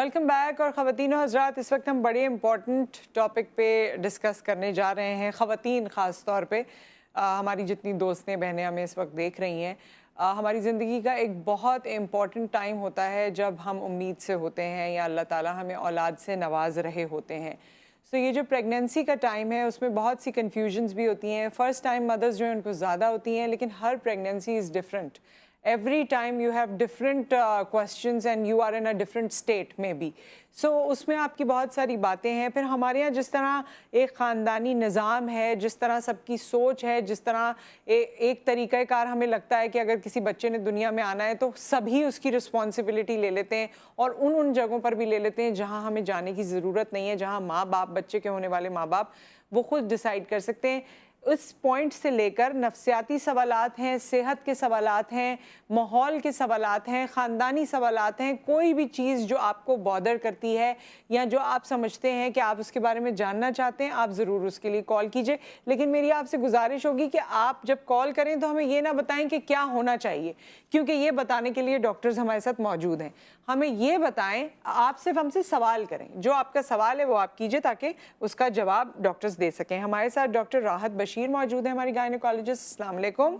Welcome back. और ख़वातीन और हज़रात, इस वक्त हम बड़े इम्पॉर्टेंट टॉपिक पे डिस्कस करने जा रहे हैं। ख़वातीन ख़ास तौर पे हमारी जितनी दोस्तें बहनें हमें इस वक्त देख रही हैं, हमारी ज़िंदगी का एक बहुत इम्पॉर्टेंट टाइम होता है जब हम उम्मीद से होते हैं या अल्लाह ताला हमें औलाद से नवाज रहे होते हैं। सो ये जो प्रेगनेंसी का टाइम है उसमें बहुत सी कन्फ्यूजन्स भी होती हैं। फ़र्स्ट टाइम मदर्स जो हैं उनको ज़्यादा होती हैं, लेकिन हर pregnancy is different. every time you have different questions and you are in a different state maybe. So उसमें आपकी बहुत सारी बातें हैं। फिर हमारे यहाँ जिस तरह एक ख़ानदानी निज़ाम है, जिस तरह सबकी सोच है, जिस तरह एक तरीक़ाकार हमें लगता है कि अगर किसी बच्चे ने दुनिया में आना है तो सभी उसकी रिस्पॉन्सिबिलिटी ले लेते हैं और उन जगहों पर भी ले लेते हैं जहाँ हमें जाने की ज़रूरत नहीं है, जहाँ माँ बाप, बच्चे के होने वाले माँ बाप वो खुद डिसाइड कर सकते हैं। उस पॉइंट से लेकर नफ्सियाती सवालात हैं, सेहत के सवालात हैं, माहौल के सवालात हैं, ख़ानदानी सवालात हैं। कोई भी चीज़ जो आपको बॉदर करती है या जो आप समझते हैं कि आप उसके बारे में जानना चाहते हैं, आप ज़रूर उसके लिए कॉल कीजिए। लेकिन मेरी आपसे गुजारिश होगी कि आप जब कॉल करें तो हमें ये ना बताएं कि क्या होना चाहिए, क्योंकि ये बताने के लिए डॉक्टर्स हमारे साथ मौजूद हैं। हमें ये बताएं, आप सिर्फ हमसे सवाल करें, जो आपका सवाल है वो आप कीजिए ताकि उसका जवाब डॉक्टर्स दे सकें। हमारे साथ डॉक्टर राहत बशीर मौजूद है, हमारी गायनेकोलॉजिस्ट। अस्सलाम वालेकुम।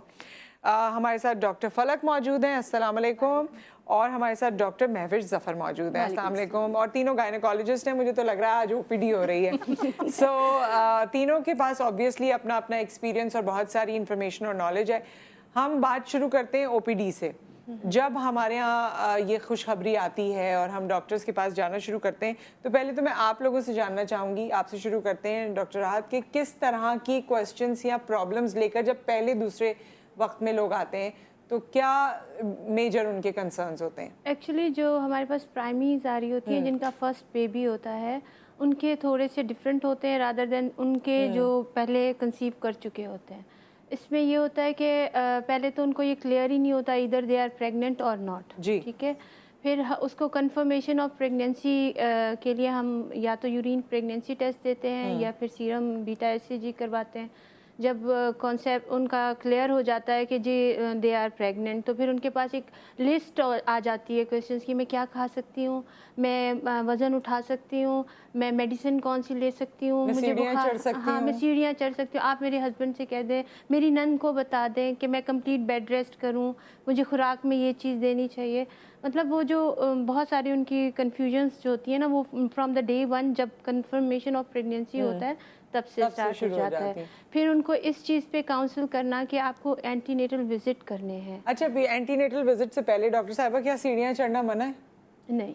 हमारे साथ डॉक्टर फलक मौजूद हैं। अस्सलाम वालेकुम। और हमारे साथ डॉक्टर महविश ज़फ़र मौजूद हैं। अस्सलाम वालेकुम। और तीनों गायनेकोलॉजिस्ट हैं। मुझे तो लग रहा है आज ओपीडी हो रही है। तीनों के पास ऑब्वियसली अपना अपना एक्सपीरियंस और बहुत सारी इंफॉर्मेशन और नॉलेज है। हम बात शुरू करते हैं ओपीडी से। जब हमारे यहाँ ये खुशखबरी आती है और हम डॉक्टर्स के पास जाना शुरू करते हैं, तो पहले तो मैं आप लोगों से जानना चाहूँगी, आपसे शुरू करते हैं डॉक्टर राहत, कि किस तरह की क्वेश्चंस या प्रॉब्लम्स लेकर जब पहले दूसरे वक्त में लोग आते हैं तो क्या मेजर उनके कंसर्न्स होते हैं? एक्चुअली जो हमारे पास प्राइमरीज आ रही होती हैं, जिनका फर्स्ट बेबी होता है, उनके थोड़े से डिफरेंट होते हैं रादर देन उनके जो पहले कंसीव कर चुके होते हैं। इसमें ये होता है कि पहले तो उनको ये क्लियर ही नहीं होता इधर दे आर प्रेग्नेंट और नॉट, ठीक है। फिर उसको कंफर्मेशन ऑफ प्रेगनेंसी के लिए हम या तो यूरिन प्रेगनेंसी टेस्ट देते हैं या फिर सीरम बीटा एचसीजी करवाते हैं। जब कॉन्सेप्ट उनका क्लियर हो जाता है कि जी दे आर प्रेग्नेंट, तो फिर उनके पास एक लिस्ट आ जाती है क्वेश्चंस की, मैं क्या खा सकती हूँ, मैं वज़न उठा सकती हूँ, मैं मेडिसिन कौन सी ले सकती हूँ, मुझे बुखार, हाँ मैं सीढ़ियाँ चढ़ सकती हूँ। आप मेरे हस्बैंड से कह दें, मेरी नंद को बता दें कि मैं कंप्लीट बेड रेस्ट करूँ, मुझे खुराक में ये चीज़ देनी चाहिए। मतलब वो जो बहुत सारी उनकी कन्फ्यूजन्स जो होती है ना, वो फ्रॉम द डे वन जब कंफर्मेशन ऑफ प्रेगनेंसी होता है तब से स्टार्ट हो जाता है। फिर उनको इस चीज़ पे काउंसिल करना कि आपको एंटीनेटल विजिट करने हैं। अच्छा, एंटीनेटल विजिट से पहले डॉक्टर साहिबा, क्या सीढ़ियाँ चढ़ना मना है? नहीं।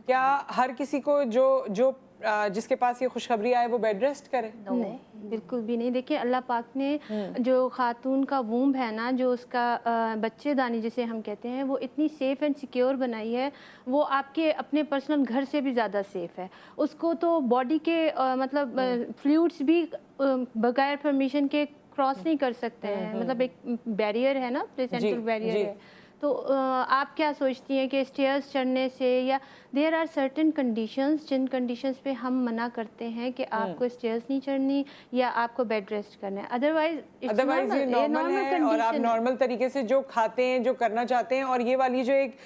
क्या हर किसी को जो जिसके पास ये खुशखबरी आए वो बेड रेस्ट करे? नहीं, बिल्कुल भी नहीं। देखिए, अल्लाह पाक ने जो खातून का वूम्ब है ना, जो उसका बच्चेदानी जिसे हम कहते हैं, वो इतनी सेफ़ एंड सिक्योर बनाई है, वो आपके अपने पर्सनल घर से भी ज़्यादा सेफ़ है। उसको तो बॉडी के मतलब फ्लूइड्स भी बगैर परमिशन के क्रॉस नहीं कर सकते हैं। मतलब एक बैरियर है ना, प्लेसेंटल बैरियर है। तो आप क्या सोचती हैं कि स्टेयर्स चढ़ने से, या देयर आर सर्टेन कंडीशंस जिन कंडीशंस पे हम मना करते हैं कि आपको स्टेयर्स नहीं चढ़नी या आपको बेड रेस्ट करना है, अदरवाइज ये नॉर्मल है और आप नॉर्मल तरीके से जो खाते हैं, जो करना चाहते हैं। और ये वाली जो एक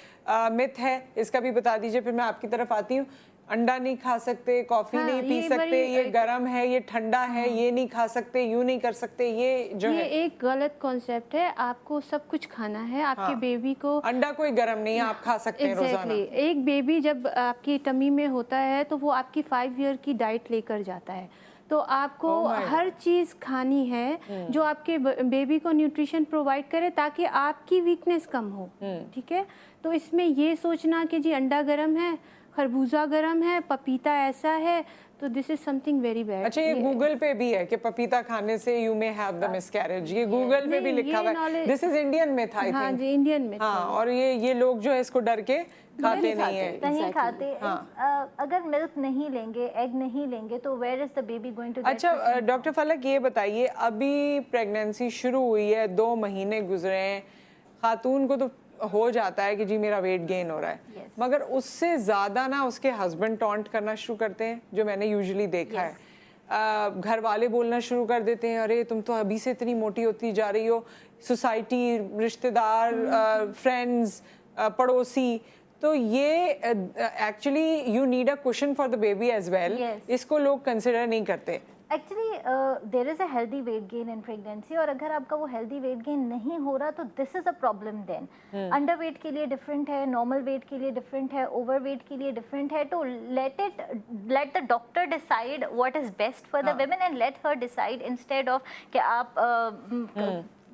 मिथ है, इसका भी बता दीजिए, फिर मैं आपकी तरफ आती हूँ। अंडा नहीं खा सकते, कॉफ़ी नहीं पी सकते, ये गर्म है, ये ठंडा है, ये नहीं खा सकते, यूँ नहीं कर सकते, ये एक गलत कॉन्सेप्ट है। आपको सब कुछ खाना है। आपके बेबी को अंडा कोई गर्म नहीं है, आप खा सकते हैं रोजाना। एक बेबी जब आपकी टमी में होता है तो वो आपकी 5 ईयर की डाइट लेकर जाता है। तो आपको हर चीज़ खानी है जो आपके बेबी को न्यूट्रिशन प्रोवाइड करे ताकि आपकी वीकनेस कम हो, ठीक है। तो इसमें ये सोचना कि जी अंडा गर्म है, खरबूजा गर्म है, पपीता ऐसा है, तो this is something very bad. अच्छा, ये गूगल पे भी है कि पपीता खाने से you may have the miscarriage, ये गूगल पे भी लिखा हुआ है। This is Indian myth, I think. हाँ जी, इंडियन मिथ। हाँ, और ये लोग जो है इसको डर के खाते नहीं है, नहीं खाते। अगर मिल्क नहीं लेंगे, एग नहीं लेंगे, तो where is the baby going to? अच्छा डॉक्टर फलक, ये बताइए, अभी प्रेगनेंसी शुरू हुई है, 2 महीने गुजरे हैं, खातून को तो हो जाता है कि जी मेरा वेट गेन हो रहा है, मगर उससे ज़्यादा ना उसके हस्बैंड टॉन्ट करना शुरू करते हैं, जो मैंने यूजुअली देखा है। घर वाले बोलना शुरू कर देते हैं, अरे तुम तो अभी से इतनी मोटी होती जा रही हो। सोसाइटी, रिश्तेदार, फ्रेंड्स, पड़ोसी, तो ये actually you need a cushion for the baby as well, Yes. इसको लोग कंसिडर नहीं करते। Actually there is a healthy weight gain in pregnancy, और अगर आपका वो हेल्दी वेट गेन नहीं हो रहा तो this is a problem then. Under weight के लिए डिफरेंट है, नॉर्मल वेट के लिए डिफरेंट है, ओवर वेट के लिए डिफरेंट है। तो let the doctor decide what is best for the women and let her decide instead of कि आप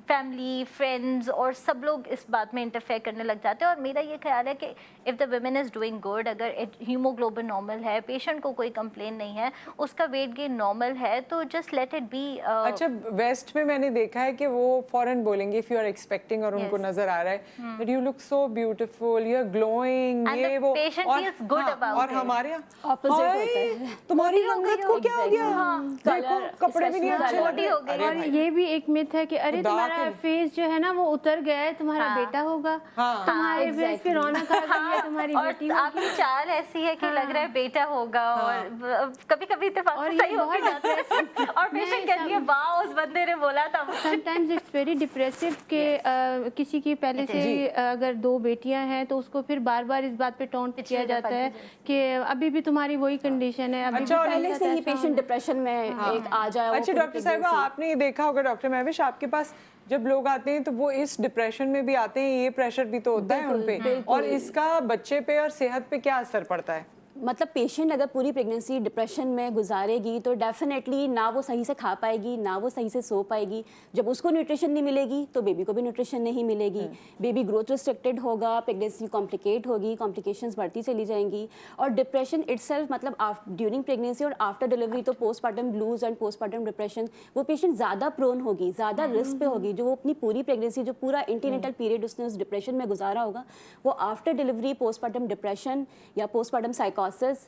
फैमिली फ्रेंड्स और सब लोग इस बात में इंटरफेयर करने लग जाते हैं। और मेरा ये ख्याल है कि if the women is doing good, अगर हीमोग्लोबिन नॉर्मल है, पेशेंट को कोई कंप्लेन नहीं है, उसका वेट गेन नॉर्मल है, तो जस्ट लेट इट बी। अच्छा, वेस्ट में मैंने देखा है कि वो फौरन बोलेंगे इफ यू आर एक्सपेक्टिंग और उनको Yes. नजर आ रहा है that you look so beautiful, you are glowing, And ये the वो patient और feels good हाँ, about और it. हमारे यहाँ Opposite हाय, होता है। तुम्हारी मोटी हो रंगत गई को हो। क्या हो गया, हाँ। देखो Colour, कपड़े भी नहीं especially अच्छे लग मोटी हो रहे। गई। अरे और भाई, ये भी एक मिथ है कि अरे खुदा तुम्हारा के- फेस जो है ना वो उतर गया है, तुम्हारा हाँ। बेटा होगा, हाँ। तुम्हारे हाँ, फेस पे exactly. रौनक आ गई है, तुम्हारी और बेटी होगी। आपकी चाल ऐसी है कि लग रहा है बेटा होगा, और कभी कभी इत्तेफाक और से ये सही हो भी बहुत- जाता है। और पेशेंट कहती है वाह उस बंदे ने बोला था। समटाइम्स इट्स वेरी डिप्रेसिव कि किसी की पहले से जी। अगर 2 बेटियां हैं तो उसको फिर बार बार इस बात पे टॉन्ट पिछले किया जाता दफा है की कि अभी भी तुम्हारी वही कंडीशन है, अभी अच्छा, भी और तुम्हारे पहले साथ से ही ऐसा पेशेंट होना। डिप्रेशन में एक आ जाए। अच्छा डॉक्टर साहिबा, आपने ये देखा होगा डॉक्टर महविश, आपके पास जब लोग आते हैं तो वो इस डिप्रेशन में भी आते हैं, ये प्रेशर भी तो होता है उन पे, बिल्कुल। और इसका बच्चे पे और सेहत पे क्या असर पड़ता है? मतलब पेशेंट अगर पूरी प्रेगनेंसी डिप्रेशन में गुजारेगी तो डेफिनेटली ना वो सही से खा पाएगी, ना वो सही से सो पाएगी। जब उसको न्यूट्रिशन नहीं मिलेगी तो बेबी को भी न्यूट्रिशन नहीं मिलेगी, बेबी ग्रोथ रिस्ट्रिक्टेड होगा, प्रेगनेंसी कॉम्प्लिकेट होगी, कॉम्प्लिकेशंस बढ़ती चली जाएंगी। और डिप्रेशन इटसेल्फ मतलब ड्यूरिंग प्रेगनेंसी और आफ्टर डिलीवरी तो postpartum blues and postpartum depression, वो पेशेंट ज़्यादा प्रोन होगी, ज़्यादा रिस्क पे होगी। जो वो अपनी पूरी प्रेगनेंसी, जो पूरा इंटीनेटल पीरियड उसने उस डिप्रेशन में गुजारा होगा, वो आफ्टर डिलीवरी पोस्टपार्टम डिप्रेशन या पोस्टपार्टम साइकोसिस,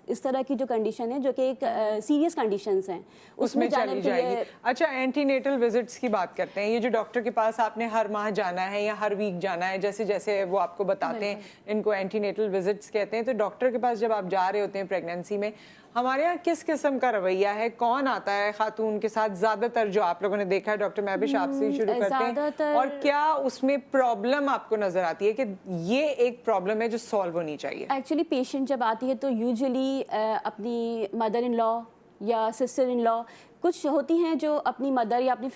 इस तरह की जो कंडीशन है जो कि एक सीरियस कंडीशंस हैं, उसमें जाने चली के लिए- जाएगी। अच्छा, एंटीनेटल विजिट्स की बात करते हैं। ये जो डॉक्टर के पास आपने हर माह जाना है या हर वीक जाना है, जैसे जैसे वो आपको बताते हैं, इनको एंटीनेटल विजिट्स कहते हैं। तो डॉक्टर के पास जब आप जा रहे होते हैं प्रेगनेंसी में, हमारे यहाँ किस किस्म का रवैया है, कौन आता है खातून के साथ ज्यादातर, जो आप लोगों ने देखा है? डॉक्टर महविश, आपसे ही शुरू करते हैं, ज़्यादातर- और क्या उसमें प्रॉब्लम आपको नजर आती है कि ये एक प्रॉब्लम है जो सॉल्व होनी चाहिए? एक्चुअली पेशेंट जब आती है तो यूजुअली अपनी मदर इन लॉ या सिस्टर इन लॉ कुछ होती हैं जो अपनी मदर या अपनी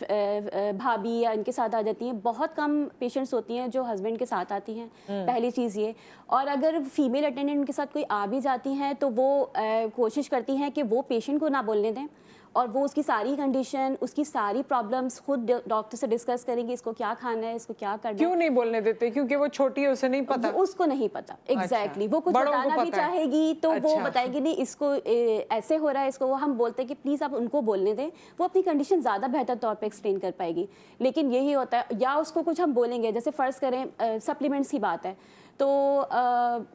भाभी या इनके साथ आ जाती हैं। बहुत कम पेशेंट्स होती हैं जो हस्बैंड के साथ आती हैं, पहली चीज़ ये। और अगर फीमेल अटेंडेंट उनके साथ कोई आ भी जाती हैं तो वो कोशिश करती हैं कि वो पेशेंट को ना बोलने दें, और वो उसकी सारी कंडीशन, उसकी सारी प्रॉब्लम्स खुद डॉक्टर से डिस्कस करेंगी, इसको क्या खाना है, इसको क्या करना है। क्यों नहीं बोलने देते? क्योंकि वो छोटी है, उसे नहीं पता। वो उसको नहीं पता एग्जैक्टली। वो कुछ बड़ों को बताना भी पता है। चाहेगी तो वो अच्छा। बताएगी नहीं इसको ऐसे हो रहा है, इसको वो हम बोलते हैं कि प्लीज़ आप उनको बोलने दें, वो अपनी कंडीशन ज़्यादा बेहतर तौर पे एक्सप्लेन कर पाएगी। लेकिन यही होता है, या उसको कुछ हम बोलेंगे, जैसे फ़र्ज़ करें सप्लीमेंट्स की बात है, तो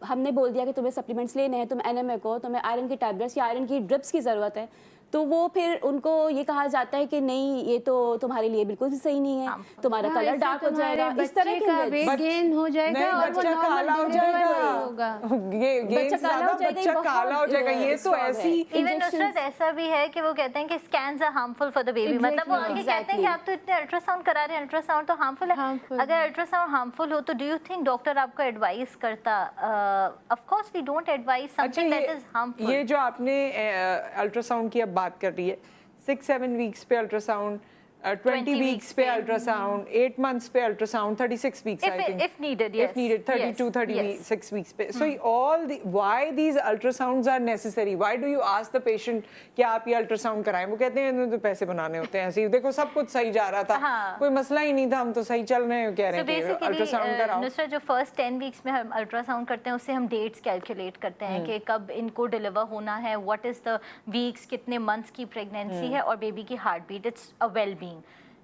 हमने बोल दिया कि तुम्हें सप्लीमेंट्स लेने हैं, तुम्हें एनेमिक हो, तुम्हें आयरन की टैबलेट्स या आयरन की ड्रिप्स की ज़रूरत है, तो वो फिर उनको ये कहा जाता है कि नहीं, ये तो तुम्हारे लिए बिल्कुल भी सही नहीं है, तुम्हारा हाँ, कलर इससे डार्क हो तुम्हारे जाएगा, इस तरह बच्चे के का myths। वेट गेन हो जाएगा नहीं, और वो बच्चा काला हो नॉर्मल डिलीवरी जाएगा, होगा। ये बच्चा गेन काला ज्यादा, हो जाएगा, बच्चा ये काला हो बहुत, जाएगा, ये तो strong है। ऐसी इवन Injections- नुसरत ऐसा भी है कि वो कहते हैं कि scans are harmful for the baby. मतलब वो आगे कहते हैं कि आप तो इतने अल्ट्रासाउंड करा रहे हैं, अल्ट्रासाउंड तो हार्मफुल है। Harmful अगर अल्ट्रासाउंड हार्मफुल हो तो डू यू थिंक डॉक्टर आपको एडवाइस करता? Of course we don't advise something that is harmful. ये जो आपने अल्ट्रासाउंड की अब बात कर रही है, 6-7 वीक्स पे अल्ट्रासाउंड, 20 वीक्स पे अल्ट्रासाउंड, 8 मंथ्स पे ultrasound, 36 weeks I think, if needed, yes. if needed, 32 Yes, 36 weeks पे. So all the, why these ultrasounds are necessary? Why do you ask the patient कि आप ये अल्ट्रासाउंड कराएं? वो कहते हैं तो पैसे बनाने होते हैं, ऐसे ही देखो सब कुछ सही जा रहा था, हाँ। कोई मसला ही नहीं था, हम तो सही चल रहे हैं, कह रहे So हैं कि अल्ट्रासाउंड basically, कराओ। नुसरत जो फर्स्ट 10 वीक्स में हम अल्ट्रासाउंड करते हैं उससे हम डेट्स कैलकुलेट करते हैं कि कब इनको डिलीवर होना है, व्हाट इज द वीक्स, कितने मंथ्स की प्रेगनेंसी है, और बेबी की heart beat, it's a well being.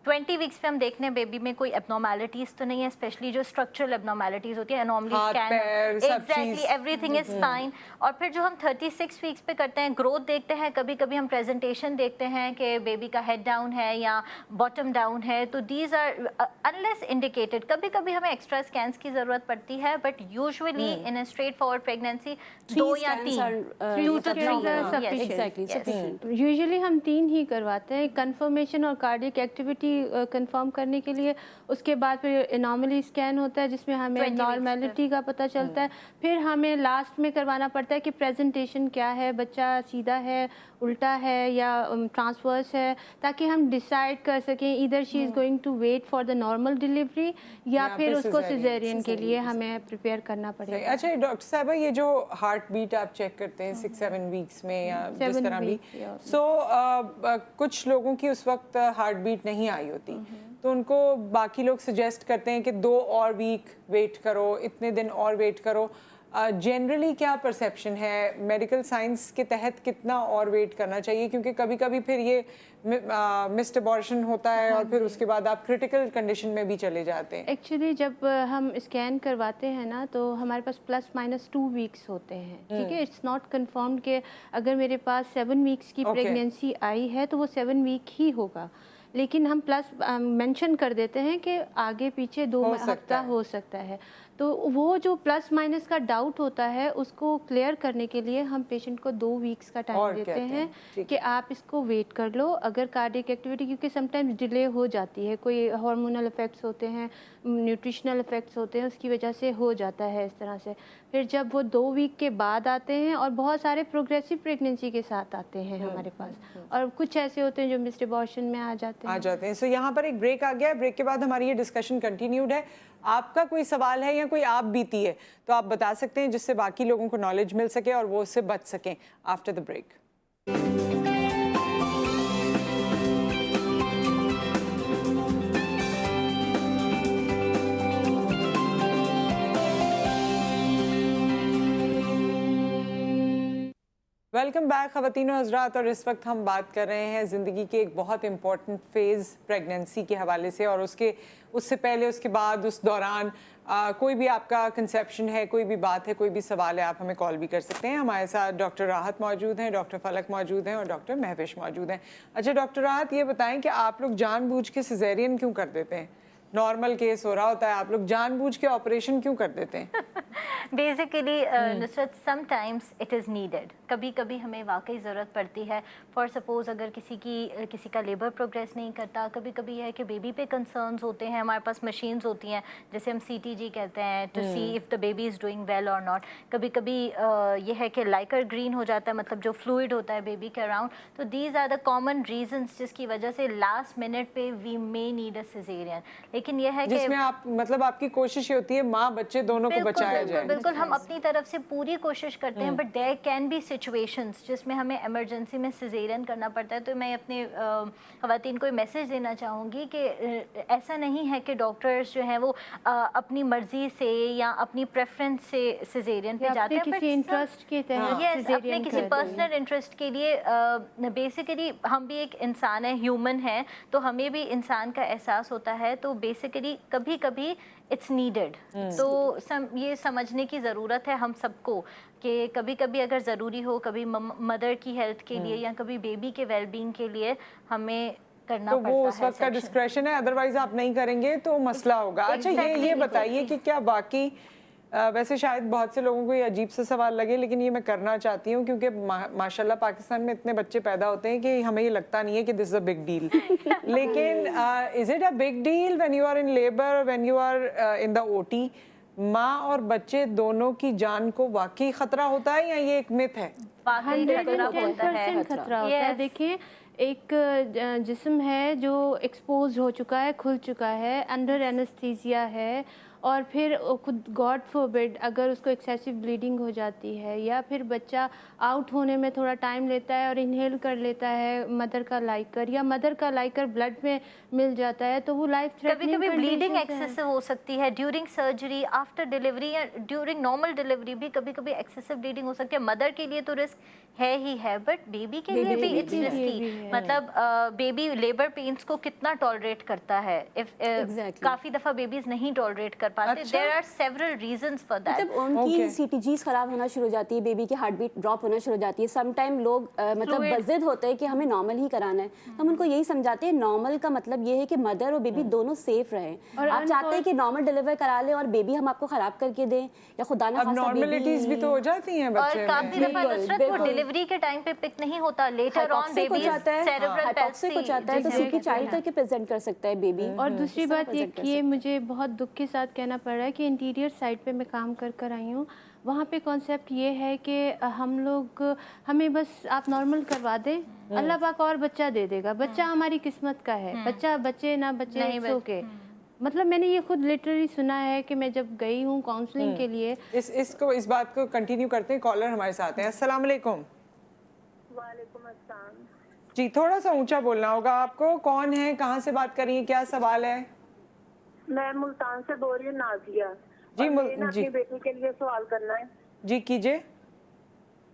20 weeks पे हम देखते हैं बेबी में कोई एबनॉर्मेलिटीज तो नहीं है, स्पेशली जो स्ट्रक्चरल एबनॉर्मेलिटीज होती है, एनॉमली हाथ, स्कैन, पैर, सब exactly cheese. Everything is fine. और फिर जो हम 36 वीक्स पे करते हैं, ग्रोथ देखते हैं, कभी कभी हम प्रेजेंटेशन देखते हैं कि बेबी का हेड डाउन है या बॉटम डाउन है, तो दीज आर अनलेस इंडिकेटेड, कभी कभी हमें एक्स्ट्रा स्कैन्स की जरूरत पड़ती है, but usually in a straight forward pregnancy 2 या 3 2 to 3 Yes. Exactly sufficient. Usually हम 3 ही करवाते हैं। कंफर्मेशन और कार्डियक एक्टिविटी कंफर्म करने के लिए। उसके बाद फिर एनॉमली स्कैन होता है जिसमें हमें 20 weeks नॉर्मेलिटी का पता चलता है। फिर हमें लास्ट में करवाना पड़ता है कि प्रेजेंटेशन क्या है, बच्चा सीधा है, उल्टा है या ट्रांसवर्स है, ताकि हम डिसाइड कर सकें इधर she is going to wait for the normal delivery या फिर उसको सिजेरियन के लिए हमें प्रिपेयर करना पड़ेगा। अच्छा डॉक्टर साहबा, ये जो हार्ट बीट आप चेक करते हैं 6-7 वीक्स में या जिस तरह भी, सो कुछ लोगों की उस वक्त हार्ट बीट नहीं आई होती, तो उनको बाकी लोग सजेस्ट करते हैं कि 2 और वीक वेट करो, इतने दिन और वेट करो। जनरली क्या परसेप्शन है, मेडिकल साइंस के तहत कितना और वेट करना चाहिए? क्योंकि कभी कभी फिर ये मिस्ड अबॉर्शन होता है और फिर उसके बाद आप क्रिटिकल कंडीशन में भी चले जाते हैं। एक्चुअली जब हम स्कैन करवाते हैं ना, तो हमारे पास ±2 वीक्स होते हैं, ठीक है। इट्स नॉट कंफर्म्ड कि अगर मेरे पास 7 वीक्स की प्रेगनेंसी आई है तो वो 7 वीक ही होगा, लेकिन हम प्लस मेंशन कर देते हैं कि आगे पीछे 2 हफ्ता हो सकता है। तो वो जो प्लस माइनस का डाउट होता है उसको क्लियर करने के लिए हम पेशेंट को 2 वीक्स का टाइम देते हैं कि आप इसको वेट कर लो। अगर कार्डियक एक्टिविटी, क्योंकि समटाइम्स डिले हो जाती है, कोई हार्मोनल इफेक्ट्स होते हैं, न्यूट्रिशनल इफेक्ट्स होते हैं, उसकी वजह से हो जाता है इस तरह से। फिर जब वो 2 वीक के बाद आते हैं, और बहुत सारे प्रोग्रेसिव प्रेगनेंसी के साथ आते हैं हमारे पास, और कुछ ऐसे होते हैं जो मिस्ड अबॉर्शन में आ जाते हैं। सो यहाँ पर एक ब्रेक आ गया है, ब्रेक के बाद हमारी ये डिस्कशन कंटिन्यूड है। आपका कोई सवाल है या कोई आप बीती है तो आप बता सकते हैं, जिससे बाकी लोगों को नॉलेज मिल सके और वो उससे बच सकें after the break. Welcome back ख़वातीन और हज़रात, और इस वक्त हम बात कर रहे हैं ज़िंदगी के एक बहुत इंपॉर्टेंट फेज़ प्रेगनेंसी के हवाले से, और उससे पहले, उसके बाद, उस दौरान कोई भी आपका कंसेप्शन है, कोई भी बात है, कोई भी सवाल है, आप हमें कॉल भी कर सकते हैं। हमारे साथ डॉक्टर राहत मौजूद हैं, डॉक्टर फलक मौजूद हैं और डॉक्टर महविश मौजूद हैं। अच्छा डॉक्टर राहत, ये बताएं कि आप लोग जानबूझ के सिजेरियन क्यों कर देते हैं? नॉर्मल केस हो रहा होता है, आप लोग जानबूझ के ऑपरेशन क्यों कर देते हैं? Basically Nusrat, sometimes it is needed. कभी कभी हमें वाकई ज़रूरत पड़ती है। फॉर सपोज़ अगर किसी का लेबर प्रोग्रेस नहीं करता, कभी कभी है कि बेबी पे कंसर्न्स होते हैं, हमारे पास मशीन्स होती हैं जिसे हम CTG कहते हैं, to see if the baby is doing well और नॉट। कभी कभी ये है कि लाइकर ग्रीन हो जाता है, मतलब जो फ्लूइड होता है बेबी के अराउंड। तो these are the common reasons जिसकी वजह से लास्ट मिनट पे we may need a caesarean. लेकिन यह है कि जिसमें आप मतलब आपकी कोशिश ये होती है माँ बच्चे दोनों को बचाया जाए। बिल्कुल, हम अपनी तरफ से पूरी कोशिश करते हैं, but there can be situations जिसमें हमें इमरजेंसी में सिजेरियन करना पड़ता है। तो मैं अपने ख़वातीन को मैसेज देना चाहूँगी कि ऐसा नहीं है कि डॉक्टर्स जो हैं वो अपनी मर्जी से या अपनी प्रेफरेंस से सिजेरियन पे जाते हैं, किसी इंटरेस्ट के तहत यस, अपने किसी पर्सनल इंटरेस्ट के लिए। बेसिकली हम भी एक इंसान है, ह्यूमन है, तो हमें भी इंसान का एहसास होता है। तो बेसिकली कभी कभी इट्स नीडेड। तो ये समझने की ज़रूरत है हम सबको कि कभी कभी अगर ज़रूरी हो, कभी मदर की हेल्थ के लिए या कभी बेबी के वेलबींग के लिए हमें करना तो पड़ता है। वो उस वक्त का डिस्क्रेशन है, अदरवाइज आप नहीं करेंगे तो मसला होगा। अच्छा ये बताइए कि क्या बाकी वैसे शायद बहुत से लोगों को ये अजीब सा सवाल लगे, लेकिन ये मैं करना चाहती हूँ क्योंकि माशाल्लाह पाकिस्तान में इतने बच्चे पैदा होते हैं कि हमें ये लगता नहीं है कि this is a big deal. लेकिन is it a big deal when you are in labour, when you are in the OT? माँ और बच्चे दोनों की जान को वाकई खतरा होता है या ये एक मिथ है? 110% खतरा होता है। देखिए, एक जिस्म है जो एक्सपोज हो चुका है, खुल चुका है, अंडर एनेस्थीसिया है, और फिर खुद गॉड फॉरबिड अगर उसको एक्सेसिव ब्लीडिंग हो जाती है, या फिर बच्चा आउट होने में थोड़ा टाइम लेता है और इनहेल कर लेता है मदर का लाइकर, या मदर का लाइकर ब्लड में मिल जाता है, तो वो लाइफ थ्रेटनिंग। कभी कभी ब्लीडिंग एक्सेसिव हो सकती है ड्यूरिंग सर्जरी, आफ्टर डिलीवरी या ड्यूरिंग नॉर्मल डिलीवरी भी कभी कभी एक्सेसिव ब्लीडिंग हो सकती है। मदर के लिए तो रिस्क है ही है, बट बेबी के लिए भी इट्स रिस्की। मतलब बेबी लेबर पेन्स को कितना टॉलरेट करता है। काफ़ी दफ़ा बेबीज़ नहीं टॉलरेट कर पाते। अच्छा। There are several reasons for that. मतलब उनकी Okay. सीटीजीज खराब होना शुरू हो जाती है, बेबी की हार्ट बीट ड्रॉप होना शुरू हो जाती है। सम टाइम लोग मतलब Fluid. बजिद होते हैं कि हमें नॉर्मल ही कराना है। हम उनको यही समझाते हैं नॉर्मल का मतलब ये है कि मदर और बेबी दोनों सेफ रहें। और आप चाहते हैं कि नॉर्मल डिलीवर करा लें और बेबी हम आपको खराब करके दें, या खुदा ना अब खास्ता नॉर्मलिटीज भी तो हो जाती हैं और बच्चे काफी में। दफा बिल्कुल, नुसरत वो बिल्कुल। डिलीवरी के टाइम पे पिक नहीं होता, लेटर ऑन हाइपॉक्सिक हो बेबी जाता है, सेरेब्रल हाइपॉक्सिक हो जाता है, तो सीटी चाइल्ड करके प्रेजेंट कर सकता है बेबी। और दूसरी इस तरह बात ये present कर कि ये मुझे बहुत दुख के साथ कहना पड़ रहा है कि इंटीरियर साइड पे मैं काम कर आई हूँ। वहाँ पे कॉन्सेप्ट ये है कि हम लोग हमें बस आप नॉर्मल करवा दें, अल्लाह पाक और बच्चा दे देगा। बच्चा हमारी किस्मत का है, बच्चा बचे ना बचे नहीं it's okay। मतलब मैंने ये खुद लिटरली सुना है कि मैं जब गई हूँ काउंसलिंग के लिए। इस बात को कंटिन्यू करते हैं। कॉलर हमारे साथ हैं। अस्सलाम वालेकुम। वालेकुम अस्सलाम। जी, थोड़ा सा ऊंचा बोलना होगा आपको। कौन है, कहाँ से बात कर रही है, क्या सवाल है? मैं मुल्तान से बोल रही हूँ, नाजिया। जी, और मुझे ना जी। अपनी बेटी के लिए सवाल करना है। जी कीजिए।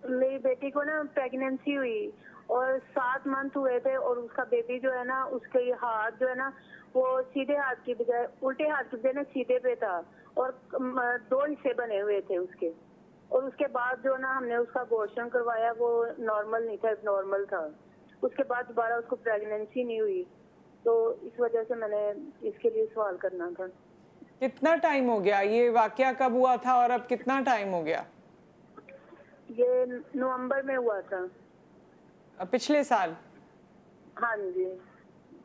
मेरी बेटी को ना प्रेगनेंसी हुई और 7 मंथ हुए थे, और उसका बेबी जो है ना, उसके हाथ जो है ना वो सीधे हाथ की बजाय उल्टे हाथ की बजाय ना सीधे पे था, और 2 हिस्से बने हुए थे उसके। और उसके बाद जो ना हमने उसका अबॉर्शन करवाया, वो नॉर्मल नहीं था, नॉर्मल था। उसके बाद दोबारा उसको प्रेगनेंसी नहीं हुई, तो इस वजह से मैंने इसके लिए सवाल करना था। कितना टाइम हो गया? ये वाकया कब हुआ था और अब कितना टाइम हो गया? ये नवंबर में हुआ था। पिछले साल? हाँ जी।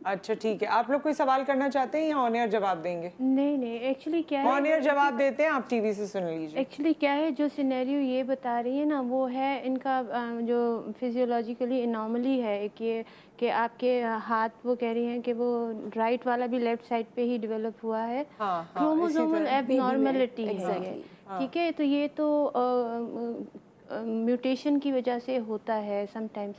अच्छा ठीक है। आप लोग कोई सवाल करना चाहते हैं या ऑन एयर जवाब देंगे? नहीं एक्चुअली क्या है, ऑन एयर जवाब देते हैं, आप टीवी से सुन लीजिए। एक्चुअली क्या है, जो सिनेरियो ये बता रही है ना, वो है इनका जो फिजियोलॉजिकली एनॉमली है कि आपके हाथ, वो कह रही हैं कि वो राइट वाला भी लेफ्ट साइड पे ही डेवलप हुआ है। हाँ, क्रोमोसोमल इसी तरह एबनॉर्मलिटी है ये। Exactly. ठीक है, तो ये तो म्यूटेशन की वजह से होता है समटाइम्स।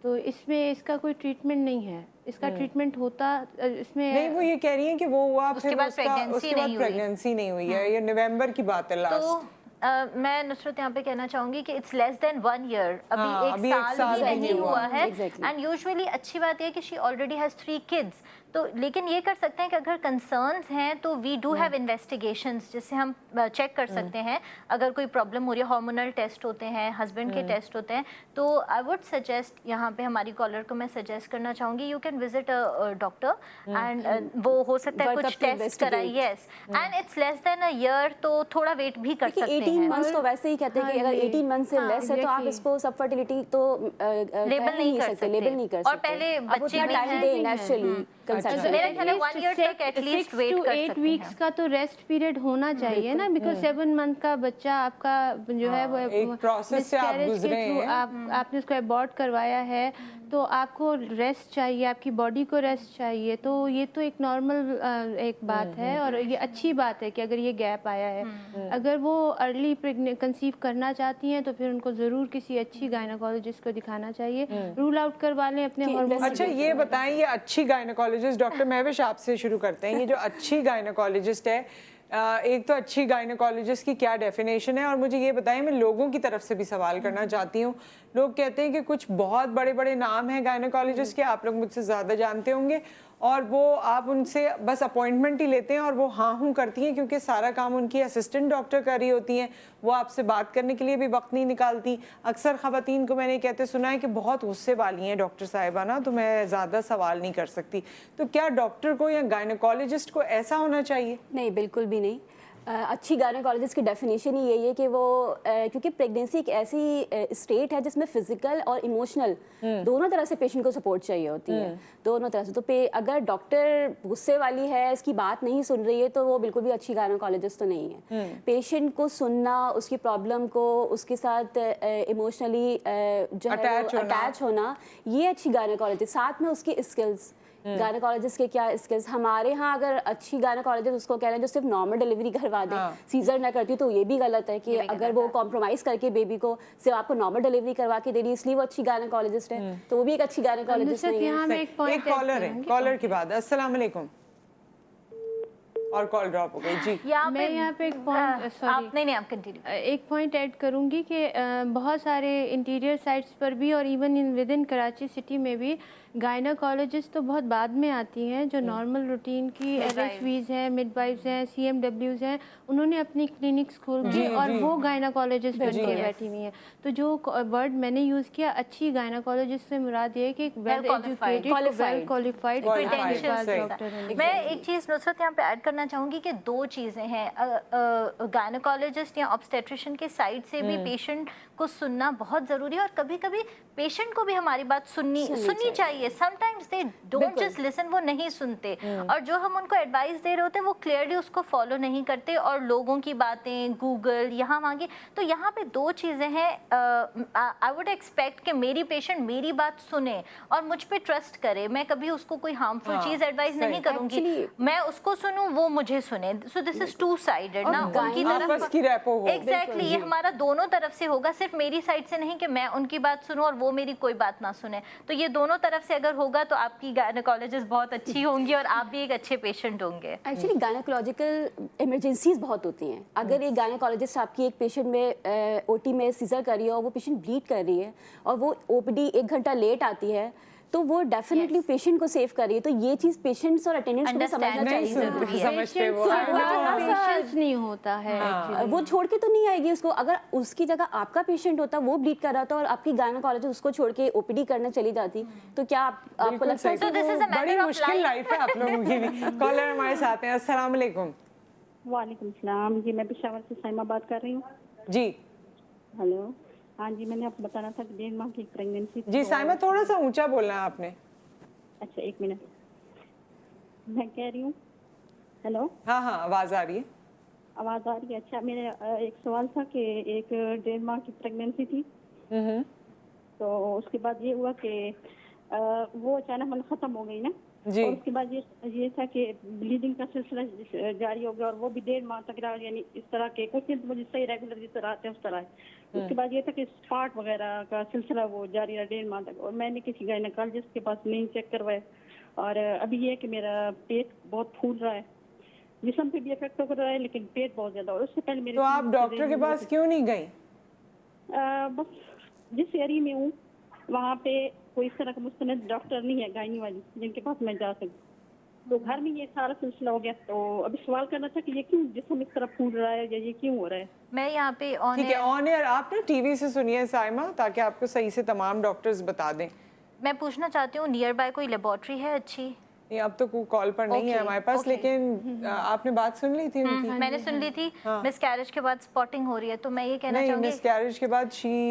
तो इसमें इसका कोई ट्रीटमेंट नहीं है। इसका ट्रीटमेंट होता इसमें नहीं, वो ये कह रही हैं कि वो हुआ, फिर बाद उसका pregnancy उसके बाद नहीं हुई। प्रेगनेंसी नहीं हुई है। ये नवंबर की बात है तो लास्ट। मैं नुसरत यहाँ पे कहना चाहूंगी कि इट्स लेस देन 1 ईयर, हाँ, अभी एक साल ही नहीं हुआ है। Exactly. एंड यूजुअली अच्छी बात है कि शी ऑलरेडी हैज 3 किड्स। तो लेकिन ये कर सकते हैं कि अगर कंसर्न्स हैं तो वी डू हैव इन्वेस्टिगेशंस, जिससे हम चेक कर सकते हैं अगर कोई प्रॉब्लम हो रही है। हार्मोनल टेस्ट होते हैं, हस्बैंड के टेस्ट होते हैं। तो आई वुड सजेस्ट, यहाँ पे हमारी कॉलर को मैं सजेस्ट करना चाहूँगी, you can visit a doctor and वो हो सकता है Work कुछ up to टेस्ट कराए। Yes, and it's less than a year, तो थोड़ा वेट भी कर सकते 18 हैं। मंथ्स तो वैसे ही कहते हैं कि हाँ अगर जी। 18 मंथ से लेस है तो आप exactly. इसको सब फर्टिलिटी तो लेबल नहीं कर सकते, लेबल नहीं कर सकते। और पहले आप बच्चे उतना भी टाइम हैं। दें नेचुरली कंसेप्शन। मेरा ख्याल है 1 ईयर तक एटलीस्ट वेट कर 8 सकते वीक्स हैं। का तो रेस्ट पीरियड होना चाहिए ना, बिकॉज 7 मंथ का बच्चा आपका जो है वो एक process से आप miscarriage के गुजरे through हैं। आपने उसको अबॉर्ट करवाया है, तो आपको रेस्ट चाहिए, आपकी बॉडी को रेस्ट चाहिए। तो ये तो एक नॉर्मल एक बात है, और ये अच्छी बात है कि अगर ये गैप आया है। अगर वो अर्ली कंसीव करना चाहती हैं तो फिर उनको ज़रूर किसी अच्छी गायनेकोलॉजिस्ट को दिखाना चाहिए, रूल आउट करवा लें अपने हार्मोन। अच्छा ये बताएं, ये अच्छी गायनेकोलॉजिस्ट, डॉक्टर महविश आपसे शुरू करते हैं। ये जो अच्छी गायनेकोलॉजिस्ट है, एक तो अच्छी गायनेकोलॉजिस्ट की क्या डेफिनेशन है, और मुझे ये बताएं, मैं लोगों की तरफ से भी सवाल करना चाहती हूँ। लोग कहते हैं कि कुछ बहुत बड़े बड़े नाम हैं गायनेकोलॉजिस्ट के, आप लोग मुझसे ज़्यादा जानते होंगे, और वो आप उनसे बस अपॉइंटमेंट ही लेते हैं और वो हाँ हूँ करती हैं, क्योंकि सारा काम उनकी असिस्टेंट डॉक्टर कर रही होती हैं। वो आपसे बात करने के लिए भी वक्त नहीं निकालती। अक्सर ख़वातीन को मैंने कहते सुना है कि बहुत गुस्से वाली हैं डॉक्टर साहिबा ना, तो मैं ज़्यादा सवाल नहीं कर सकती। तो क्या डॉक्टर को या गायनेकोलॉजिस्ट को ऐसा होना चाहिए? नहीं, बिल्कुल भी नहीं। अच्छी गायनेकोलॉजिस्ट की डेफिनेशन ही यही है कि वो क्योंकि प्रेगनेंसी एक ऐसी स्टेट है जिसमें फिजिकल और इमोशनल दोनों तरह से पेशेंट को सपोर्ट चाहिए होती है, दोनों तरह से। तो अगर डॉक्टर गुस्से वाली है, इसकी बात नहीं सुन रही है, तो वो बिल्कुल भी अच्छी गायनेकोलॉजिस्ट तो नहीं है। पेशेंट को सुनना, उसकी प्रॉब्लम को उसके साथ इमोशनली जो है अटैच होना, ये अच्छी गायनेकोलॉजिस्ट। साथ में उसकी स्किल्स, गायनेकोलॉजिस्ट के क्या स्किल्स। हमारे यहाँ अगर अच्छी गायनेकोलॉजिस्ट उसको कह रहे हैं जो सिर्फ नॉर्मल डिलीवरी करवा दे, सीजर ना करती, तो ये भी गलत है कि अगर वो कॉम्प्रोमाइज करके बेबी को सिर्फ आपको नॉर्मल डिलीवरी करवा के दे रही, इसलिए वो अच्छी गायनेकोलॉजिस्ट है, तो वो भी एक अच्छी गायनेकोलॉजिस्ट नहीं है। यहाँ मैं एक पॉइंट एक कॉलर है, कॉलर की बात। अस्सलाम वालेकुम। और कॉल ड्रॉप हो गई जी। मैं यहाँ पे एक पॉइंट, आप नहीं आप कंटिन्यू। एक पॉइंट ऐड करूँगी कि बहुत सारे इंटीरियर साइट्स पर भी और even in with in Karachi city में भी गायनाकोलॉजिस्ट तो बहुत बाद में आती हैं, जो नॉर्मल रूटीन की LHVs हैं, मिडवाइफ्स हैं, CMWs हैं, उन्होंने अपनी क्लिनिक्स खोल के और वो गायनाकोलॉजिस्ट बन के बैठी हुई हैं। तो जो वर्ड मैंने यूज़ किया अच्छी गायनाकोलॉजिस्ट से मुराद ये है कि well educated, well qualified doctor. मैं एक चीज़ नुसरत यहाँ पे ऐड करना चाहूँगी कि दो चीज़ें हैं, गायनाकोलॉजिस्ट या ऑब्स्टेट्रिशियन के साइड से भी पेशेंट को सुनना बहुत ज़रूरी है, और कभी कभी पेशेंट को भी हमारी बात सुननी चाहिए। Sometimes they don't just listen, वो नहीं सुनते, और जो हम उनको एडवाइस दे रहे होते हैं वो क्लियरली उसको फॉलो नहीं करते, और लोगों की बातें गूगल यहाँ वहाँ की। तो यहाँ पे दो चीज़ें हैं, आई वुड एक्सपेक्ट कि मेरी पेशेंट मेरी बात सुने और मुझ पे ट्रस्ट करे। मैं कभी उसको कोई हार्मफुल चीज़ एडवाइस नहीं करूँगी, मैं उसको सुनूँ, वो मुझे सुने। So this is two sided ना, उनकी तरफ की रैपो हो। एग्जैक्टली, ये हमारा दोनों तरफ से होगा, सिर्फ मेरी साइड से नहीं कि मैं उनकी बात सुनूं और वो मेरी कोई बात ना सुने। तो ये दोनों तरफ से अगर होगा तो आपकी गायनेकोलॉजिस्ट बहुत अच्छी होंगी और आप भी एक अच्छे पेशेंट होंगे। एक्चुअली गायनेकोलॉजिकल इमरजेंसीज बहुत होती हैं। अगर एक गायनेकोलॉजिस्ट आपकी एक पेशेंट में OT में सीजर कर रही है और वो पेशेंट ब्लीड कर रही है और वो OPD 1 घंटा लेट आती है, तो वो डेफिनेटली पेशेंट को सेव कर रही है। तो ये चीज़ पेशेंट्स और अटेंडेंट्स को समझना चाहिए। समझते वो पेशेंस नहीं होता है, वो छोड़ के तो नहीं आएगी उसको। अगर उसकी जगह आपका पेशेंट होता, वो ब्लीड कर रहा था और आपकी गायनेकोलॉजिस्ट उसको छोड़ के OPD करने चली जाती, तो क्या आपको लगता है बड़ी मुश्किल लाइफ है आप लोगों की भी। कॉलर हमारे साथ हैं, अस्सलाम वालेकुम। वालेकुम सलाम जी, मैं पेशावर से साइमा बात कर रही हूँ। जी हेलो, हाँ जी, मैंने आपको बताना था कि 1.5 माह की प्रेगनेंसी। जी साइमा, थोड़ा सा ऊंचा बोलना है आपने। अच्छा, 1 मिनट, मैं कह रही हूँ। हेलो, हाँ हाँ, आवाज आ रही है। आवाज़ आ रही है? अच्छा, मेरा एक सवाल था कि एक 1.5 माह की प्रेगनेंसी थी, तो उसके बाद ये हुआ कि वो अचानक मतलब ख़त्म हो गई ना जी। और उसके बाद ये था कि ब्लीडिंग का सिलसिला जारी हो गया और वो भी 1.5 माह तक रहा, यानी इस तरह के कुछ दिन तो मुझे सही रेगुलर जिस तरह आते हैं उस तरह है। उसके बाद ये था कि स्पॉट वगैरह का सिलसिला वो जारी रहा 1.5 माह तक, और मैंने किसी गायनेकोलॉजिस्ट के पास नहीं चेक करवाया। और अभी ये है कि मेरा पेट बहुत फूल रहा है, जिस्म पे भी इफेक्ट हो रहा है, लेकिन पेट बहुत ज्यादा। और उससे पहले मेरे तो आप डॉक्टर के पास क्यों नहीं गई? बस जिस एरिया में हूँ वहाँ पे कोई इस तरह का मुस्तनद डॉक्टर नहीं है गायनी वाली जिनके पास मैं जा सकूँ। तो घर में ये सारा सिलसिला हो गया, तो अभी सवाल करना था कि ये क्यों जिसम इस तरह फूल रहा है या ये क्यों हो रहा है। मैं यहाँ पे ठीक है, ऑन एयर आप ना टीवी से सुनिए साइमा, ताकि आपको सही से तमाम डॉक्टर्स बता दें। मैं पूछना चाहती हूँ, नियर बाय कोई लेबोरेटरी है अच्छी? नहीं, अब तो कोई कॉल पर नहीं है हमारे पास, लेकिन आपने बात सुन ली थी उनकी? मैंने सुन ली थी। मिसकैरेज के बाद स्पॉटिंग हो रही है, तो मैं ये कहना नहीं, चाहूंगी मिसकैरेज के बाद she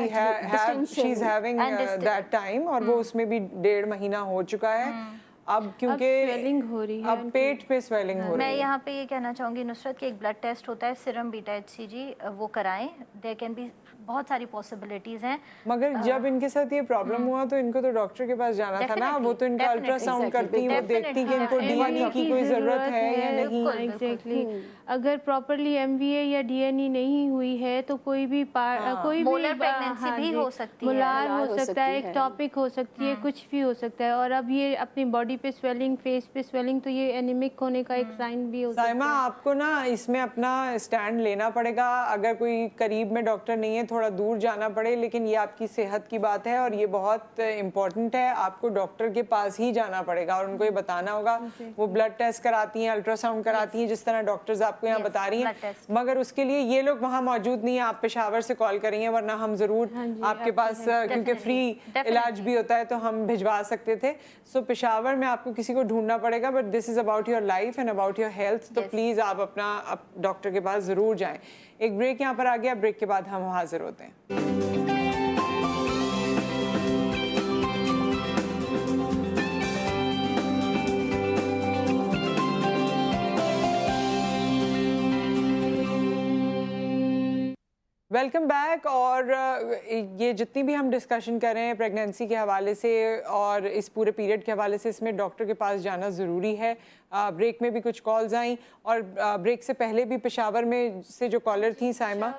is having that time, और वो उसमें भी 1.5 महीना हो चुका है। अब क्योंकि स्वेलिंग हो रही है, अब पेट पे स्वेलिंग हो रही मैं है। यहाँ पे ये कहना चाहूँगी नुसरत कि एक ब्लड टेस्ट होता है सीरम बीटा HCG, वो कराएं। देयर कैन बी बहुत सारी पॉसिबिलिटीज़ हैं। मगर जब इनके साथ ये प्रॉब्लम हुआ तो इनको तो डॉक्टर के पास जाना था ना। वो तो इनका अल्ट्रासाउंड करती, वो देखती कि इनको DNA की कोई ज़रूरत है या नहीं। एग्जैक्टली, अगर प्रॉपरली MVA या DNE नहीं हुई है तो कोई भी कोई मोलर प्रेगनेंसी भी हो सकती है, मोलार हो सकता है, एक टॉपिक हो सकती है, कुछ भी हो सकता है। और अब ये अपनी बॉडी पे स्वेलिंग, फेस पे स्वेलिंग, तो ये एनीमिक होने का एक साइन भी हो सकता है। साइमा, आपको ना इसमें अपना स्टैंड लेना पड़ेगा। अगर कोई करीब में डॉक्टर नहीं है, थोड़ा दूर जाना पड़े, लेकिन ये आपकी सेहत की बात है और ये बहुत इम्पोर्टेंट है। आपको डॉक्टर के पास ही जाना पड़ेगा और उनको ये बताना होगा। वो ब्लड टेस्ट कराती हैं, अल्ट्रासाउंड कराती हैं, जिस तरह डॉक्टर्स आपको यहाँ बता रही हैं, मगर उसके लिए ये लोग वहाँ मौजूद नहीं है। आप पेशावर से कॉल करेंगे, वरना हम जरूर आपके पास, क्योंकि फ्री इलाज भी होता है, तो हम भिजवा सकते थे। सो पेशावर में आपको किसी को ढूंढना पड़ेगा, but this is about your life and about your health. तो प्लीज आप अपना डॉक्टर के पास जरूर जाएं। एक ब्रेक यहाँ पर आ गया, ब्रेक के बाद हम हाजिर होते हैं। Welcome back. और ये जितनी भी हम डिस्कशन कर रहे हैं प्रेगनेंसी के हवाले से और इस पूरे पीरियड के हवाले से, इसमें डॉक्टर के पास जाना ज़रूरी है। ब्रेक में भी कुछ कॉल्स आई और ब्रेक से पहले भी पेशावर में से जो कॉलर थी साइमा,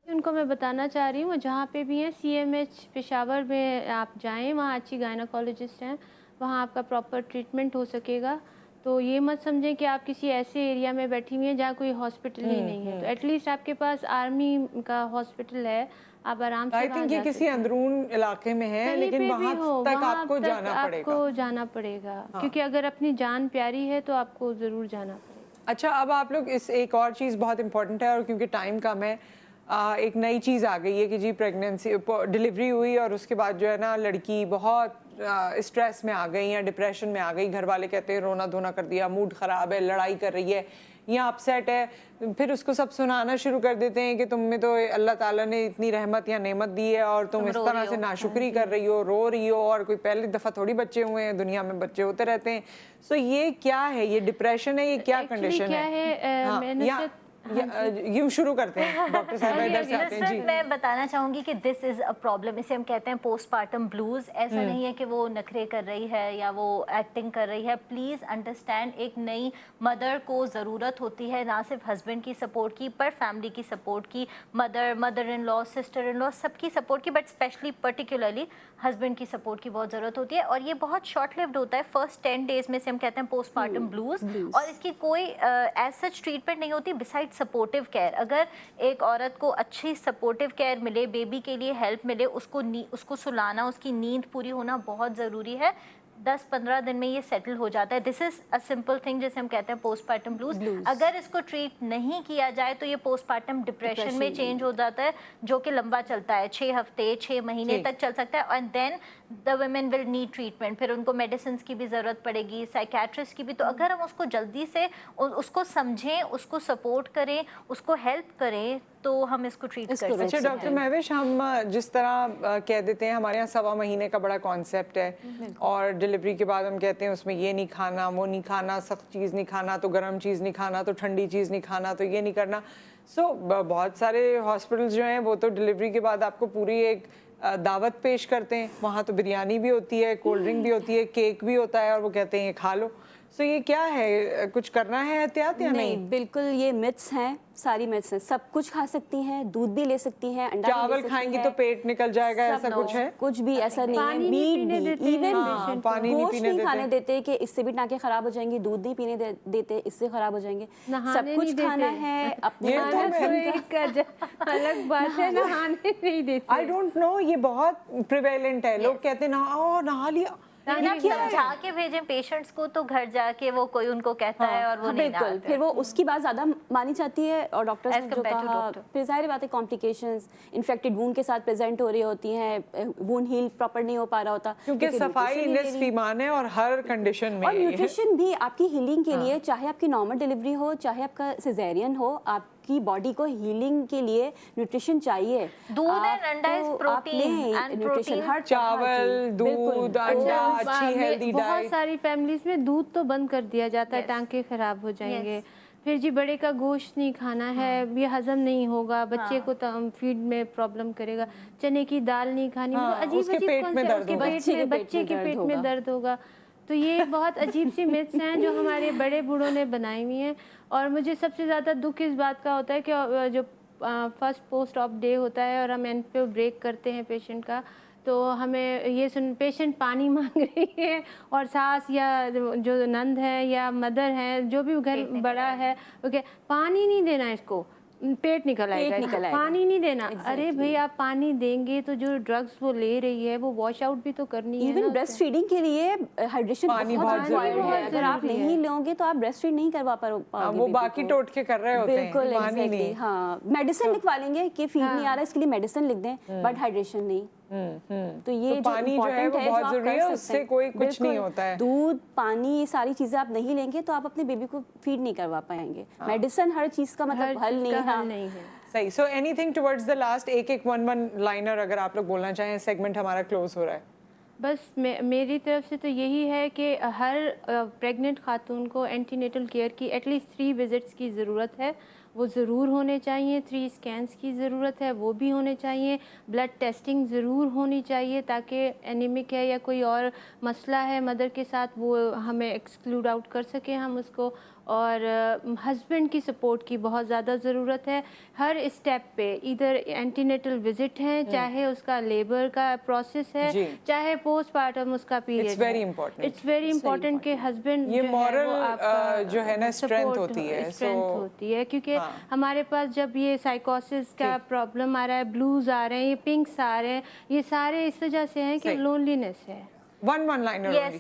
उनको मैं बताना चाह रही हूँ, जहाँ पे भी हैं CMH पेशावर में आप जाएं, वहाँ अच्छी गायनाकोलॉजिस्ट हैं, वहाँ आपका प्रॉपर ट्रीटमेंट हो सकेगा। तो ये मत समझें कि आप किसी ऐसे एरिया में बैठी हुई हैं जहाँ कोई हॉस्पिटल ही नहीं है, तो एटलीस्ट आपके पास आर्मी का हॉस्पिटल है, आप आराम से आई वहाँ थिंक ये जा किसी सकते हैं। अंदरून इलाके में है, कहीं लेकिन पे भी वहां हो, तक वहाँ आपको तक जाना पड़ेगा। आपको जाना पड़ेगा, क्योंकि अगर अपनी जान प्यारी है तो आपको ज़रूर जाना पड़ेगा। अच्छा, अब आप लोग इस एक और चीज़ बहुत इंपॉर्टेंट है, और क्योंकि टाइम कम है, एक नई चीज़ आ गई है कि जी प्रेगनेंसी डिलीवरी हुई और उसके बाद जो है ना लड़की बहुत स्ट्रेस में आ गई या डिप्रेशन में आ गई, घर वाले कहते हैं रोना धोना कर दिया, मूड ख़राब है, लड़ाई कर रही है या अपसेट है, फिर उसको सब सुनाना शुरू कर देते हैं कि तुम में तो अल्लाह ताला ने इतनी रहमत या नेमत दी है और तुम इस तरह से नाशुक्री कर रही हो, रो रही हो, और कोई पहली दफ़ा थोड़ी बच्चे हुए हैं, दुनिया में बच्चे होते रहते हैं। सो ये क्या है, ये डिप्रेशन है, ये क्या कंडीशन क्या है हाँ, मैंने यूं शुरू करते हैं डॉक्टर साहब, इधर से आते हैं जी। मैं बताना चाहूँगी कि दिस इज़ अ प्रॉब्लम, इसे हम कहते हैं पोस्टपार्टम ब्लूज़। ऐसा नहीं है कि वो नखरे कर रही है या वो एक्टिंग कर रही है। प्लीज़ अंडरस्टैंड, एक नई मदर को ज़रूरत होती है ना सिर्फ हस्बैंड की सपोर्ट की, पर फैमिली की सपोर्ट की, mother in law, sister in law, सबकी सपोर्ट की, बट स्पेशली पर्टिकुलरली हस्बैंड की सपोर्ट की बहुत ज़रूरत होती है। और ये बहुत शॉर्ट लिव्ड होता है, फर्स्ट 10 डेज़ में से हम कहते हैं पोस्टपार्टम ब्लूज़, और इसकी कोई एज सच ट्रीटमेंट नहीं होती बिसाइड सपोर्टिव केयर। अगर एक औरत को अच्छी सपोर्टिव केयर मिले, बेबी के लिए हेल्प मिले, उसको सुलाना, उसकी नींद पूरी होना बहुत ज़रूरी है। 10-15 दिन में ये सेटल हो जाता है। This is a simple thing जिसे हम कहते हैं पोस्टपार्टम ब्लूज। अगर इसको ट्रीट नहीं किया जाए तो ये पोस्टपार्टम डिप्रेशन में चेंज हो जाता है, जो कि लंबा चलता है, 6 हफ्ते 6 महीने तक चल सकता है। And then the women will need treatment, फिर उनको मेडिसिन की भी ज़रूरत पड़ेगी, साइकेट्रिस्ट की भी। तो अगर हम उसको जल्दी से उसको समझें, उसको सपोर्ट करें, उसको हेल्प करें, तो हम इसको ट्रीट कर सकते हैं। अच्छा डॉक्टर महविश, हम जिस तरह कह देते हैं हमारे यहाँ 1.25 महीने का बड़ा कॉन्सेप्ट है, और डिलीवरी के बाद हम कहते हैं उसमें ये नहीं खाना, वो नहीं खाना, सख्त चीज़ नहीं खाना, तो गर्म चीज़ नहीं खाना, तो ठंडी चीज़ नहीं खाना, तो ये नहीं करना। सो बहुत सारे हॉस्पिटल्स जो हैं वो तो डिलीवरी के बाद आपको पूरी एक दावत पेश करते हैं, वहाँ तो बिरयानी भी होती है, कोल्ड ड्रिंक भी होती है, केक भी होता है, और वो कहते हैं ये खा लो। सो ये क्या है, कुछ करना है एहतियात या नहीं? बिल्कुल ये मिथ्स हैं, सारी मिथ्स हैं। सब कुछ खा सकती हैं, दूध भी ले सकती हैं, अंडा भी ले चावल सकती खाएंगी हैं, तो पेट निकल जाएगा, ऐसा कुछ है? कुछ भी ऐसा नहीं है। पानी नहीं मीट पीने भी, देते हैं इवन patient को। पानी नहीं गोश्त पीने नहीं देते। खाने देते कि इससे भी टाँके खराब हो जाएंगी, दूध नहीं पीने देते इससे खराब हो जाएंगे। नहाने सब कुछ नहीं खाना देते। है अपने ये तो खाना मैं- तो एक अलग बात है, नहाने नहीं देते। आई डोंट नो, ये बहुत प्रिवेलेंट है। लोग कहते हैं नहाओ, नहा लिया। लेकिन आप समझा के भेजें पेशेंट्स को, तो घर जाके वो कोई उनको कहता है और वो नहीं बिल्कुल, नहाते। फिर वो उसकी बात ज़्यादा मानी जाती है, और डॉक्टर्स As ने जो compared to कहा, doctor. फिर जाहिर बात है कॉम्प्लिकेशंस इन्फेक्टेड वूंड के साथ प्रेजेंट हो रही होती हैं, वूंड हील प्रॉपर नहीं हो पा रहा होता, क्योंकि सफाई निस्फ ईमान है, और हर कंडीशन में और न्यूट्रिशन भी आपकी हीलिंग के लिए, चाहे आपकी नॉर्मल डिलीवरी हो, चाहे आपका सिजेरियन हो, आपकी बॉडी को हीलिंग के लिए न्यूट्रिशन चाहिए। दूध and अंडा is protein and nutrition protein। हर चावल, दूध, अंडा, अच्छी हेल्दी बहुत डाइट। सारी फैमिलीज में दूध तो बंद कर दिया जाता है, Yes. टांके खराब हो जाएंगे। Yes. फिर जी बड़े का गोश्त नहीं खाना है, ये हजम नहीं होगा, बच्चे को फीड में प्रॉब्लम करेगा, चने की दाल नहीं खानी, हाँ, मतलब अजीब उसके अजीब पेट में concept, दर्द उसके होगा। बच्चे के पेट में दर्द होगा। तो ये बहुत अजीब सी मिथ्स हैं जो हमारे बड़े बूढ़ों ने बनाई हुई हैं। और मुझे सबसे ज़्यादा दुख इस बात का होता है कि जो फर्स्ट पोस्ट ऑफ डे होता है और हम एंड पे ब्रेक करते हैं पेशेंट का, तो हमें ये पेशेंट पानी मांग रही है, और सास या जो नंद है या मदर है, जो भी घर बड़ा है, ओके, पानी नहीं देना इसको, पेट निकल आएगा, निकल आएगा। पानी नहीं देना। अरे भाई आप पानी देंगे तो जो ड्रग्स वो ले रही है वो वॉश आउट भी तो करनी है इवन ना ब्रेस्ट उससे। फीडिंग के लिए हाइड्रेशन पानी बहुत बहुत जरूरी जरूरी है। है। अगर आप नहीं लोगे तो आप ब्रेस्ट फीड नहीं करवा पाओगे वो baby बाकी को। टोटके कर रहे होते हैं, बिल्कुल पानी exactly, नहीं। हाँ, मेडिसिन लिखवा लेंगे कि फीड नहीं आ रहा है, इसके लिए मेडिसिन लिख दें, बट हाइड्रेशन नहीं। तो ये तो पानी जो है वो बहुत जरूरी है, उससे कोई कुछ नहीं होता है। दूध, पानी, ये सारी चीजें आप नहीं लेंगे तो आप अपने बेबी को फीड नहीं करवा पाएंगे। मेडिसिन हर चीज का हर मतलब हल चीज़ नहीं का है। हल नहीं है। सही। So anything towards the last, एक वन लाइनर अगर आप लोग बोलना चाहें, सेगमेंट हमारा क्लोज हो रहा है। बस मेरी तरफ से तो यही है कि हर प्रेग्नेंट खातून को एंटीनेटल केयर की एटलीस्ट 3 विजिट्स की ज़रूरत है। वो ज़रूर होने चाहिए। 3 स्कैन्स की ज़रूरत है, वो भी होने चाहिए। ब्लड टेस्टिंग ज़रूर होनी चाहिए ताकि एनीमिक है या कोई और मसला है मदर के साथ, वो हमें एक्सक्लूड आउट कर सकें हम उसको। और हस्बैंड की सपोर्ट की बहुत ज़्यादा ज़रूरत है हर स्टेप पे। इधर एंटीनेटल विजिट है, चाहे उसका लेबर का प्रोसेस है, चाहे पोस्टमार्टम उसका period. It's very important, it's very important कि हस्बैंड ये मॉरल जो है ना स्ट्रेंथ होती है, स्ट्रेंथ होती है क्योंकि हमारे पास जब ये साइकोसिस का प्रॉब्लम आ रहा है, ब्लूज आ रहे हैं, ये पिंक्स आ रहे हैं, ये सारे इस वजह से हैं कि लोनलीनेस है। one liner yes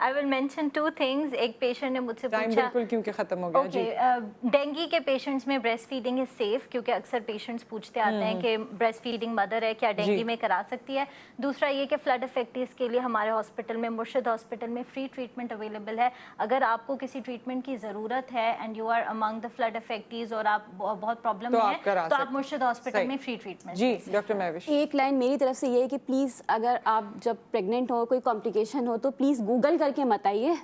I will mention 2 things. एक पेशेंट ने मुझसे टाइम पूछा बिल्कुल क्योंकि खत्म हो गया जी। डेंगू के पेशेंट्स में ब्रेस्ट फीडिंग इज सेफ, क्योंकि अक्सर पेशेंट्स पूछते आते हैं कि ब्रेस्ट फीडिंग मदर है क्या डेंगू में करा सकती है। दूसरा ये कि फ्लड इफेक्टिस के लिए हमारे हॉस्पिटल में, मुर्शिद हॉस्पिटल में फ्री ट्रीटमेंट अवेलेबल है। अगर आपको किसी ट्रीटमेंट की ज़रूरत है and you are among the flood affected और आप बहुत प्रॉब्लम में है तो आप मुर्शिद हॉस्पिटल में फ्री ट्रीटमेंट। जी डॉक्टर महविश, एक लाइन मेरी तरफ से ये है कि प्लीज़ अगर आप जब प्रेग्नेंट हो, कोई कॉम्प्लिकेशन हो, तो प्लीज़ गूगल करके मत आइए,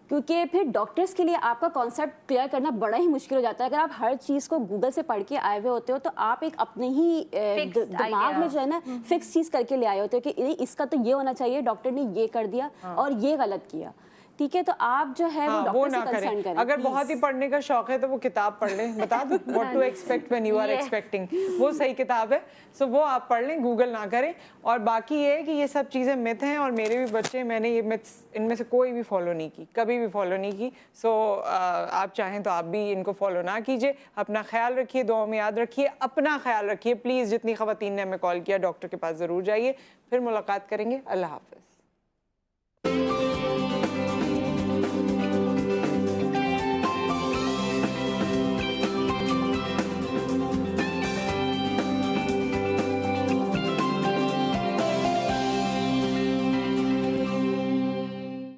क्योंकि फिर डॉक्टर्स के लिए आपका कॉन्सेप्ट क्लियर करना बड़ा ही मुश्किल हो जाता है। अगर आप हर चीज़ को गूगल से पढ़ के आए हुए होते हो तो आप एक अपने ही दिमाग में जो है ना फिक्स चीज़ करके ले आए होते हो कि इसका तो ये होना चाहिए, डॉक्टर ने ये कर दिया और ये गलत किया। ठीक है, तो आप जो है वो डॉक्टर से कंसल्ट करें। अगर बहुत ही पढ़ने का शौक है तो वो किताब पढ़ लें, बता दो what to expect when you are expecting, वो सही किताब है। सो वो आप पढ़ लें, गूगल ना करें। और बाकी ये है कि ये सब चीज़ें मिथ हैं और मेरे भी बच्चे, मैंने ये मिथ्स इनमें से कोई भी फॉलो नहीं की, कभी भी फॉलो नहीं की। सो आप चाहें तो आप भी इनको फॉलो ना कीजिए। अपना ख्याल रखिए, दुआ में याद रखिए, अपना ख्याल रखिए प्लीज़। जितनी ख़वातीन ने हमें कॉल किया, डॉक्टर के पास ज़रूर जाइए। फिर मुलाकात करेंगे। अल्लाह हाफ़िज़।